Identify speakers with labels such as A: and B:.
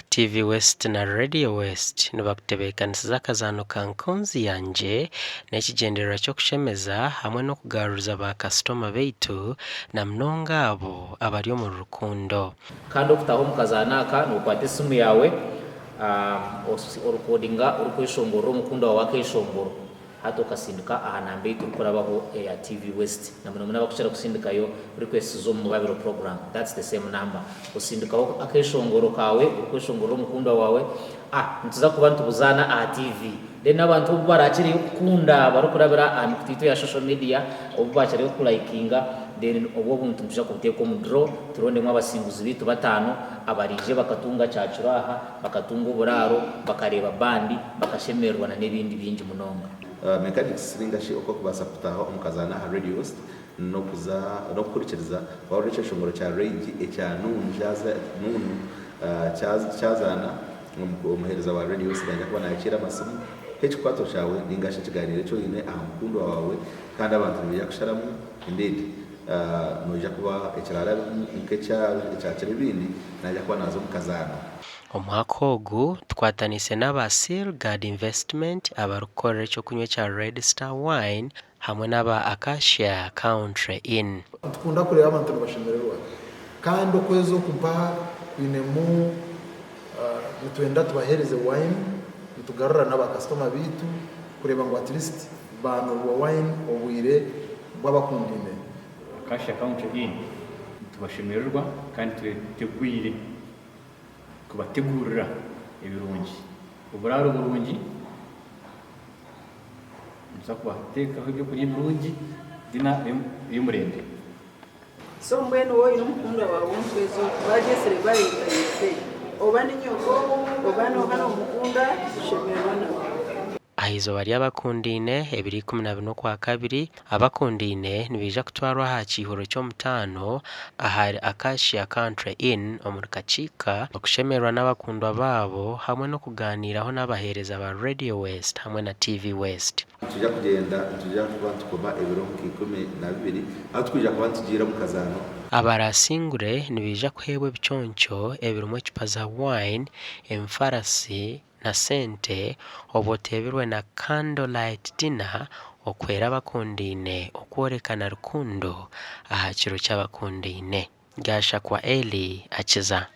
A: TV West na Radio West nibakutebekanisiza akazaano ka nkonzi yanje n'ekigendererwa ky'okushemeza hamwe n'okugaruza ba customer baitu na mnonga abo abari omu rukundo.
B: Kandi okutaho mu kazaano aka n'okwata esimu yawe orukodinga orikweshongorera omukundo wawe akeshongoro hati okasindika aha namba yitu turikurabaho eya TV West na muno abakushira kusindikayo request zo mu mobile program. That's the same number. Osindikaho akeshongoro kawe okweshongorera omukundo wawe ntuza kuba ntubuzana aha TV then abantu barakiri kukunda barukurabira amitito ya social media obubakiri kulikinga then obwo buntu mpusha kubuteka mu draw turondemo abasinguzi bitu batano abarije bakatunga cyacuraha bakatunga uburaro bakareba bandi bakashemerwa na n'ibindi bingi munonga.
C: Mechanics lingashi uko kubasa kutaho omukazaano ha Radio West no kukurikiriza baruceshongoro cya rage ecya cyazana umuhereza wa Radio West bajya kubona yakira amasomo h'ikwato cyawe lingashi kiganire cyo ine amukundo wawe kandi abantu bijya kusharamu indeed noja kuba ekirara nk'ecyakira ibindi najya kuba nazo mukazaano.
A: Omwaka ogu twatanise n'aba Silgard Investment abarukorera ekyokunywa kya Red Star Wine hamwe n'aba Acacia Country Inn.
D: Tukunda kureba abantu bashemererwa kandi okwezo kuba kwinemu nitwenda tubahereze wine nitugarura n'aba customer bitu kureba ngo at least bantu wa wine obwire bw'abakundine.
E: Acacia Country Inn tubashemererwa kandi twiteguye kubategurira ibirungi uburaro burungi nza kubatekaho ibyo kurya birungi dina y'umurende.
F: So mbwene wowe n'umukunda wawe w'umwezo bagesere bayitayise obani nyoko obano hano mukunda shemerwa nawe.
A: Ahizo bari abakundine 2012 abakundine nibija kutwarwa ha kihoro cyo mutano ahari Acacia Country Inn omurukachika okushemerwa n'abakundwa babo hamwe no kuganiraho n'abahereza ba Radio West hamwe na TV West.
C: Tujya kugenda tujya kuba tukoma ebiro 12 aho twija kuba tugira mu kazaano
A: abarasingure nibija kuhebwe bichoncho ebirumwe kipaza wine emfarasi na sente oboteberwe na candlelight dinner okwera abakundine okworekana rukundo aha kiro cy'abakundine. Gasha kwa Eli akiza.